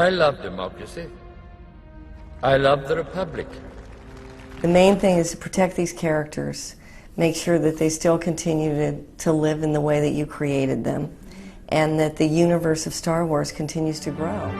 I love democracy. I love the Republic. The main thing is to protect these characters, make sure that they still continue to live in the way that you created them, and that the universe of Star Wars continues to grow.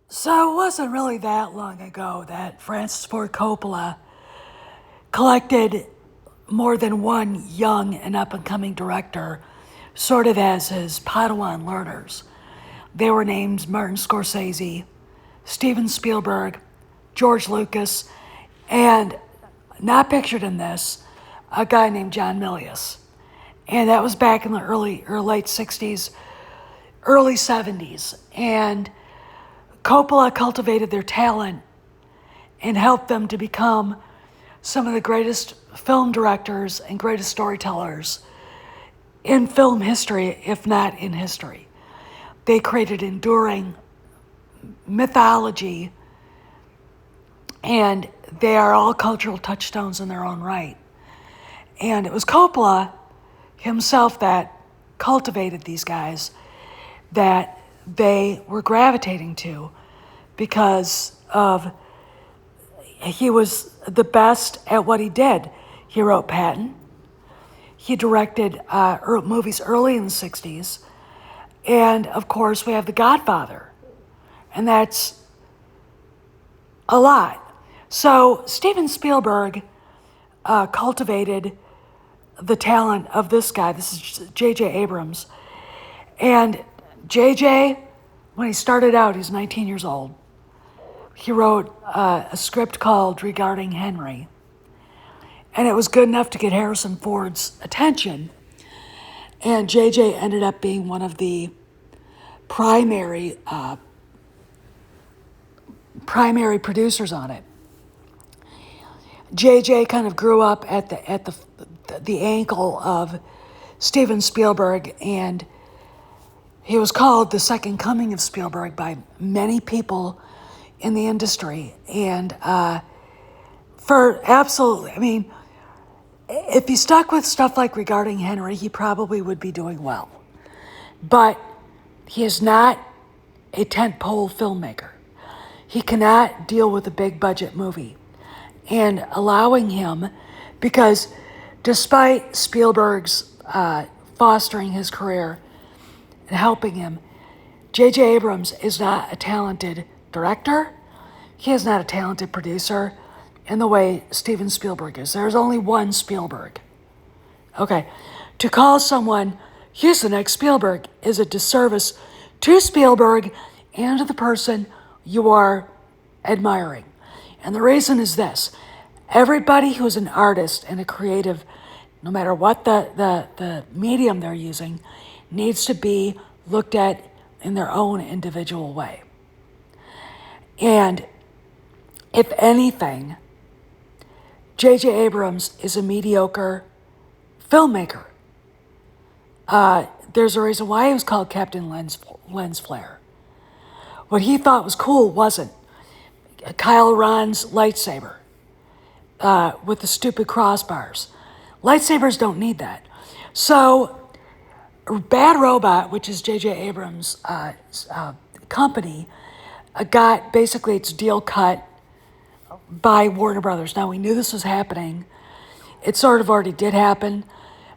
So it wasn't really that long ago that Francis Ford Coppola collected more than one young and up-and-coming director sort of as his Padawan learners. They were named Martin Scorsese, Steven Spielberg, George Lucas, and not pictured in this, a guy named John Milius. And that was back in the early or late 60s, early 70s. And Coppola cultivated their talent and helped them to become some of the greatest film directors and greatest storytellers in film history, if not in history. They created enduring mythology, and they are all cultural touchstones in their own right. And it was Coppola himself that cultivated these guys that they were gravitating to because of he was the best at what he did. He wrote Patton. He directed movies early in the 60s. And, of course, we have The Godfather. And that's a lot. So Steven Spielberg cultivated the talent of this guy. This is J.J. Abrams. And J.J., when he started out, he's 19 years old. He wrote a script called Regarding Henry. And it was good enough to get Harrison Ford's attention. And J.J. ended up being one of the primary producers on it. J.J. kind of grew up at the ankle of Steven Spielberg, and he was called the second coming of Spielberg by many people in the industry. And if he stuck with stuff like Regarding Henry, he probably would be doing well. But he is not a tentpole filmmaker. He cannot deal with a big budget movie. And allowing him, because despite Spielberg's fostering his career and helping him, J.J. Abrams is not a talented director. He is not a talented producer in the way Steven Spielberg is. There's only one Spielberg. Okay, to call someone, here's the next Spielberg, is a disservice to Spielberg and to the person you are admiring. And the reason is this: everybody who's an artist and a creative, no matter what the medium they're using, needs to be looked at in their own individual way. And if anything, J.J. Abrams is a mediocre filmmaker. There's a reason why he was called Captain Lens Flare. What he thought was cool wasn't Kyle Ron's lightsaber with the stupid crossbars. Lightsabers don't need that. So Bad Robot, which is J.J. Abrams' company, got basically its deal cut by Warner Brothers. Now, we knew this was happening. It sort of already did happen,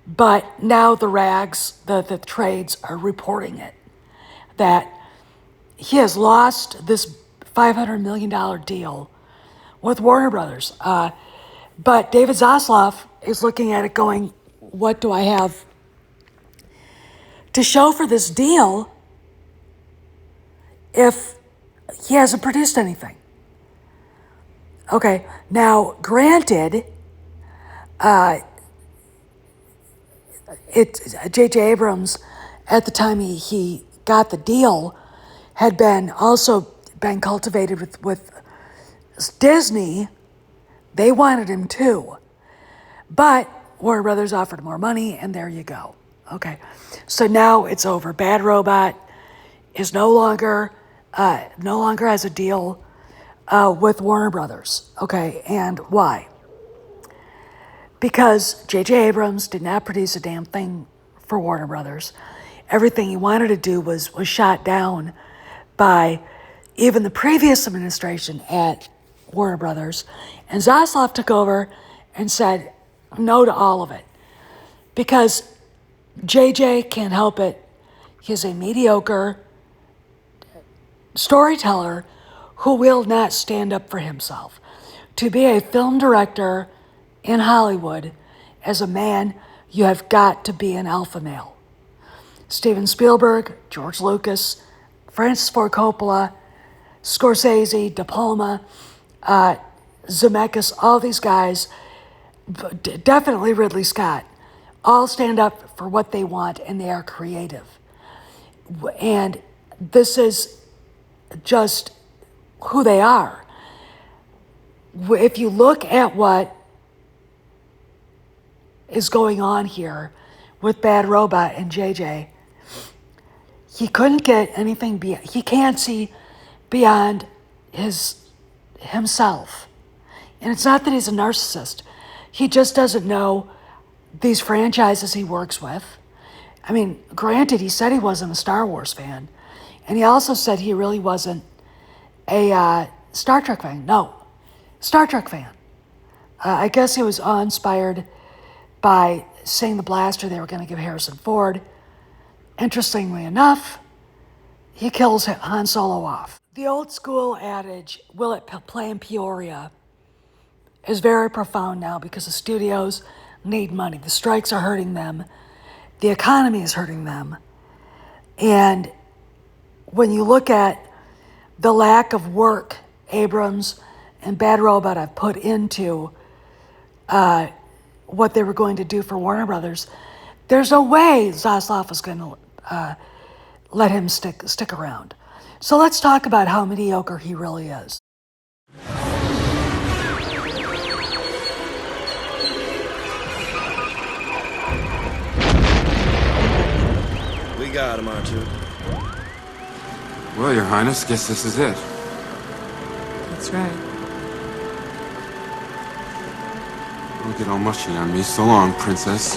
but now the rags, the trades are reporting it, that he has lost this $500 million deal with Warner Brothers. But David Zaslav is looking at it going, what do I have to show for this deal if he hasn't produced anything? Okay, now granted, J.J. Abrams, at the time he got the deal, had been cultivated with Disney. They wanted him too. But Warner Brothers offered more money, and there you go. Okay, so now it's over. Bad Robot is no longer has a deal with Warner Brothers. Okay, and why? Because J.J. Abrams did not produce a damn thing for Warner Brothers. Everything he wanted to do was shot down by even the previous administration at Warner Brothers. And Zaslav took over and said no to all of it. Because JJ can't help it. He's a mediocre storyteller who will not stand up for himself. To be a film director in Hollywood, as a man, you have got to be an alpha male. Steven Spielberg, George Lucas, Francis Ford Coppola, Scorsese, De Palma, Zemeckis, all these guys, definitely Ridley Scott, all stand up for what they want, and they are creative. And this is just who they are. If you look at what is going on here with Bad Robot and JJ, he couldn't get anything beyond, he can't see beyond himself. And it's not that he's a narcissist. He just doesn't know these franchises he works with. I mean, granted, he said he wasn't a Star Wars fan. And he also said he really wasn't a Star Trek fan. No, Star Trek fan. I guess he was awe-inspired by seeing the blaster they were going to give Harrison Ford. Interestingly enough, he kills Han Solo off. The old school adage, will it play in Peoria, is very profound now because the studios need money. The strikes are hurting them. The economy is hurting them. And when you look at the lack of work Abrams and Bad Robot have put into what they were going to do for Warner Brothers, there's no way Zaslav is going to let him stick around. So let's talk about how mediocre he really is. We got him, R2. Well, Your Highness, guess this is it. That's right. Don't get all mushy on me. So long, Princess.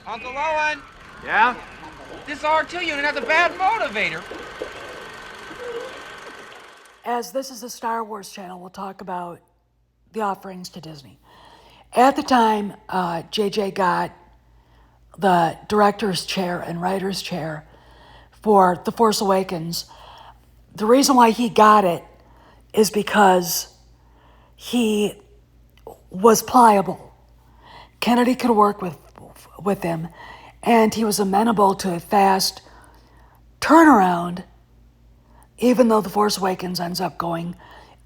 Uncle Owen! Yeah? This R2 unit has a bad motivator. As this is a Star Wars channel, we'll talk about the offerings to Disney. At the time, JJ got the director's chair and writer's chair for The Force Awakens. The reason why he got it is because he was pliable. Kennedy could work with him, and he was amenable to a fast turnaround, even though The Force Awakens ends up going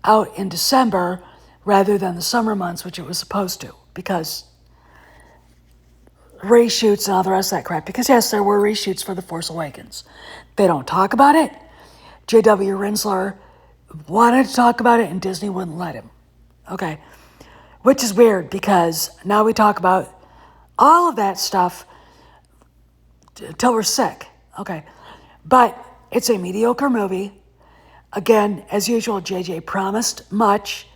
out in December rather than the summer months, which it was supposed to, because reshoots and all the rest of that crap. Because yes, there were reshoots for The Force Awakens. They don't talk about it. J.W. Rinsler wanted to talk about it, and Disney wouldn't let him. Okay. Which is weird, because now we talk about all of that stuff till we're sick. Okay. But it's a mediocre movie. Again, as usual, JJ promised much,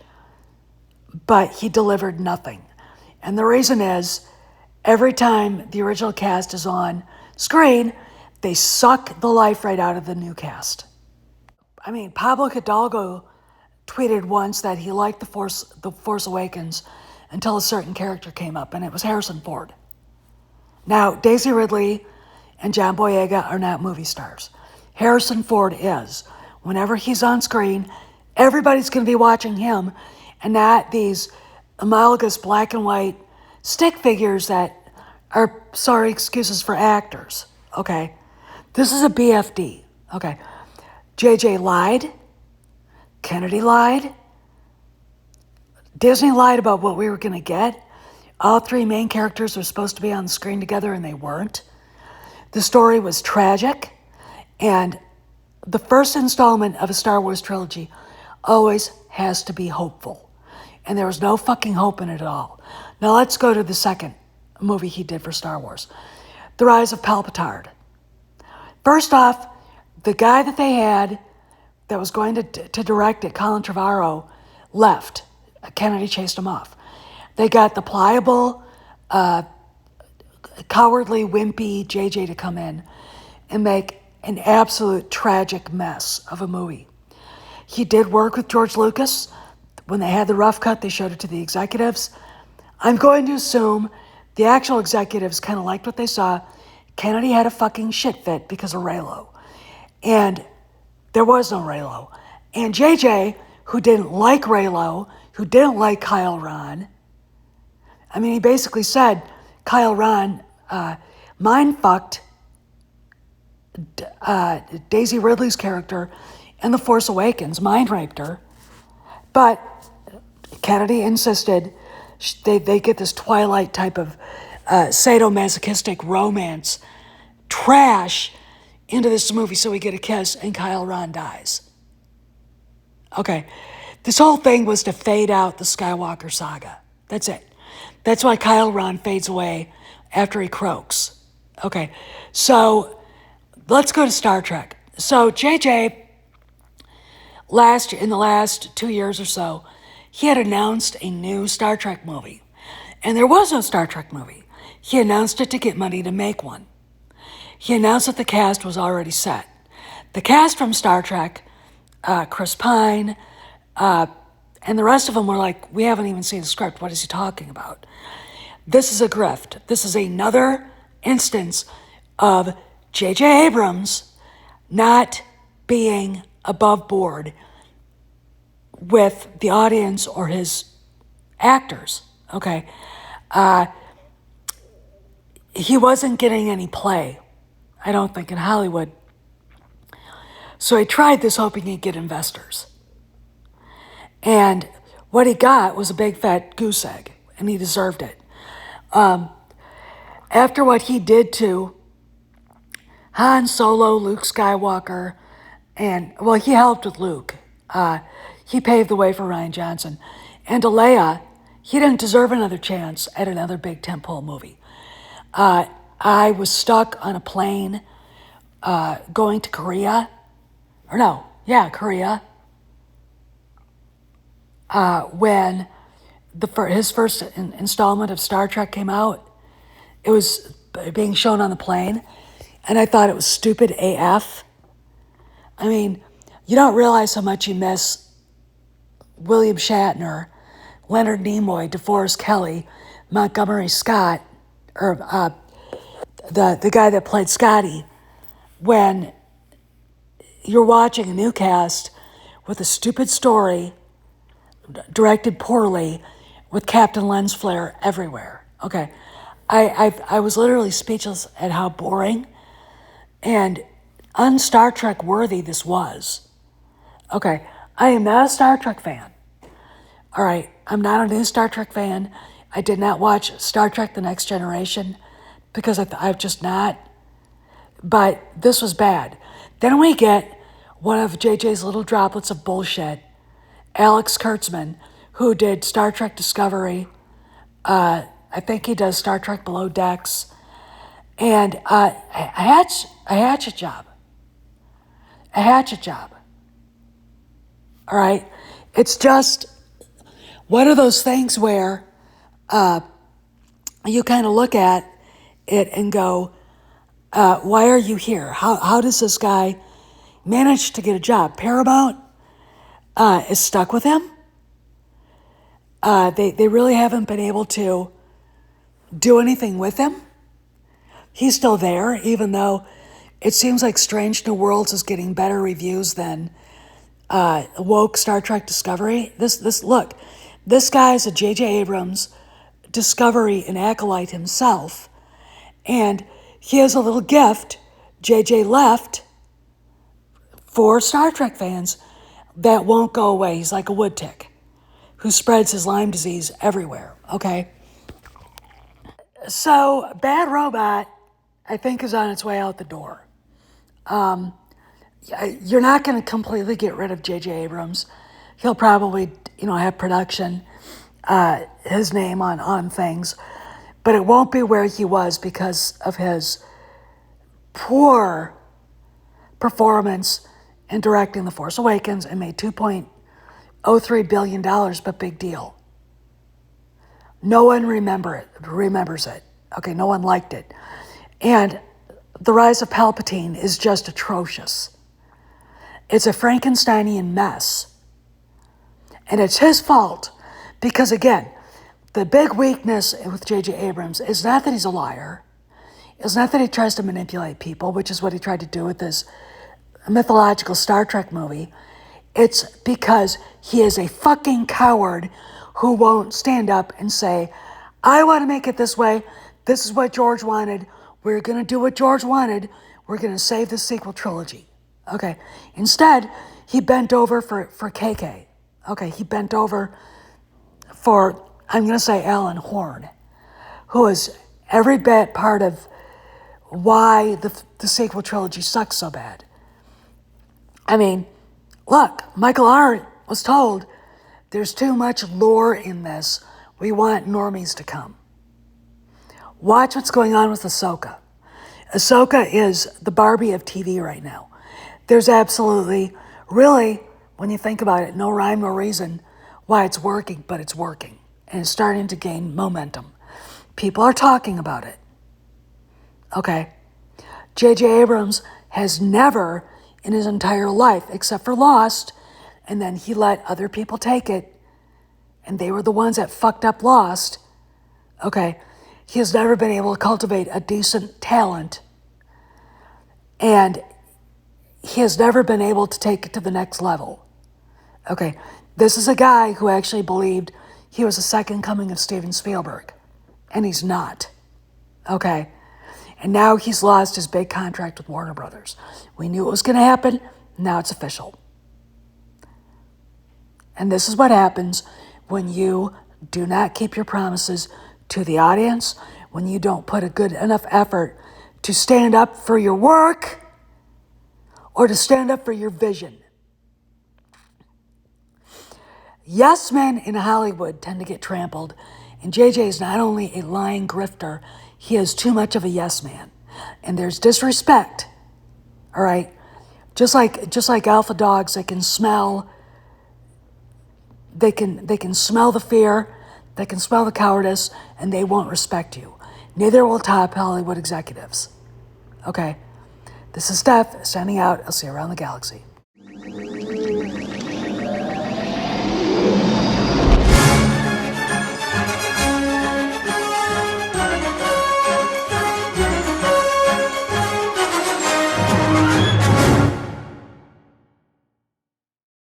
but he delivered nothing. And the reason is, every time the original cast is on screen, they suck the life right out of the new cast. I mean, Pablo Hidalgo tweeted once that he liked The Force Awakens until a certain character came up, and it was Harrison Ford. Now, Daisy Ridley and John Boyega are not movie stars. Harrison Ford is. Whenever he's on screen, everybody's going to be watching him, and not these amalgamous black and white stick figures that are, sorry, excuses for actors. Okay? This is a BFD. Okay? JJ lied. Kennedy lied. Disney lied about what we were going to get. All three main characters were supposed to be on the screen together, and they weren't. The story was tragic, and the first installment of a Star Wars trilogy always has to be hopeful. and there was no fucking hope in it at all. Now let's go to the second movie he did for Star Wars, The Rise of Palpatine. First off, the guy that they had that was going to direct it, Colin Trevorrow, left. Kennedy chased him off. They got the pliable, cowardly, wimpy JJ to come in and make an absolute tragic mess of a movie. He did work with George Lucas. When they had the rough cut, they showed it to the executives. I'm going to assume the actual executives kind of liked what they saw. Kennedy had a fucking shit fit because of Reylo. And there was no Reylo. And JJ, who didn't like Reylo, who didn't like Kyle Ron, I mean, he basically said Kyle Ron mind-fucked Daisy Ridley's character in The Force Awakens, mind-raped her. But Kennedy insisted they get this Twilight type of sadomasochistic romance trash into this movie so we get a kiss and Kyle Ron dies. Okay, this whole thing was to fade out the Skywalker saga. That's it. That's why Kyle Ron fades away after he croaks. Okay, so let's go to Star Trek. So JJ, in the last 2 years or so, he had announced a new Star Trek movie. And there was no Star Trek movie. He announced it to get money to make one. He announced that the cast was already set. The cast from Star Trek, Chris Pine, and the rest of them were like, we haven't even seen the script. What is he talking about? This is a grift. This is another instance of J.J. Abrams not being above board with the audience or his actors, okay? He wasn't getting any play, I don't think, in Hollywood. So he tried this hoping he'd get investors. And what he got was a big fat goose egg, and he deserved it. After what he did to Han Solo, Luke Skywalker, and, well, he helped with Luke. He paved the way for Rian Johnson. And to Leia, he didn't deserve another chance at another big tentpole movie. I was stuck on a plane going to Korea. Korea. When his first installment of Star Trek came out, it was being shown on the plane, and I thought it was stupid AF. I mean, you don't realize how much you miss William Shatner, Leonard Nimoy, DeForest Kelley, Montgomery Scott, or the guy that played Scotty, when you're watching a new cast with a stupid story directed poorly with Captain Lens Flare everywhere. Okay, I was literally speechless at how boring and un-Star Trek worthy this was. Okay, I am not a Star Trek fan. All right, I'm not a new Star Trek fan. I did not watch Star Trek The Next Generation because I've just not. But this was bad. Then we get one of JJ's little droplets of bullshit, Alex Kurtzman, who did Star Trek Discovery. I think he does Star Trek Below Decks. And a hatchet job. A hatchet job. All right? It's just one of those things where you kind of look at it and go, why are you here? How does this guy manage to get a job? Paramount is stuck with him. They really haven't been able to do anything with him. He's still there, even though it seems like Strange New Worlds is getting better reviews than woke Star Trek Discovery. This guy is a J.J. Abrams Discovery and acolyte himself, and he has a little gift, J.J. left, for Star Trek fans that won't go away. He's like a wood tick who spreads his Lyme disease everywhere, okay? So, Bad Robot, I think, is on its way out the door. You're not going to completely get rid of J.J. Abrams. He'll probably, have production his name on things, but it won't be where he was because of his poor performance in directing The Force Awakens and made $2.03 billion, but big deal. No one remembers it. Okay, no one liked it. And The Rise of Palpatine is just atrocious. It's a Frankensteinian mess. And it's his fault because, again, the big weakness with J.J. Abrams is not that he's a liar. It's not that he tries to manipulate people, which is what he tried to do with this mythological Star Trek movie. It's because he is a fucking coward who won't stand up and say, I want to make it this way. This is what George wanted. We're going to do what George wanted. We're going to save the sequel trilogy. Okay. Instead, he bent over for KK. Okay. He bent over for, I'm going to say, Alan Horn, who is every bit part of why the sequel trilogy sucks so bad. I mean, look, Michael Arndt was told there's too much lore in this. We want normies to come. Watch what's going on with Ahsoka. Ahsoka is the Barbie of TV right now. There's absolutely, really, when you think about it, no rhyme or reason why it's working, but it's working. And it's starting to gain momentum. People are talking about it. Okay. J.J. Abrams has never in his entire life, except for Lost, and then he let other people take it, and they were the ones that fucked up Lost. Okay. He has never been able to cultivate a decent talent, and he has never been able to take it to the next level. Okay. This is a guy who actually believed he was the second coming of Steven Spielberg, and he's not. Okay. And now he's lost his big contract with Warner Brothers. We knew it was going to happen. Now it's official. And this is what happens when you do not keep your promises to the audience, when you don't put a good enough effort to stand up for your work or to stand up for your vision. Yes men in Hollywood tend to get trampled, and JJ is not only a lying grifter, he is too much of a yes man. And there's disrespect, all right? Just like alpha dogs, they can smell the fear, they can smell the cowardice, and they won't respect you. Neither will top Hollywood executives. Okay? This is Steph, standing out. I'll see you around the galaxy.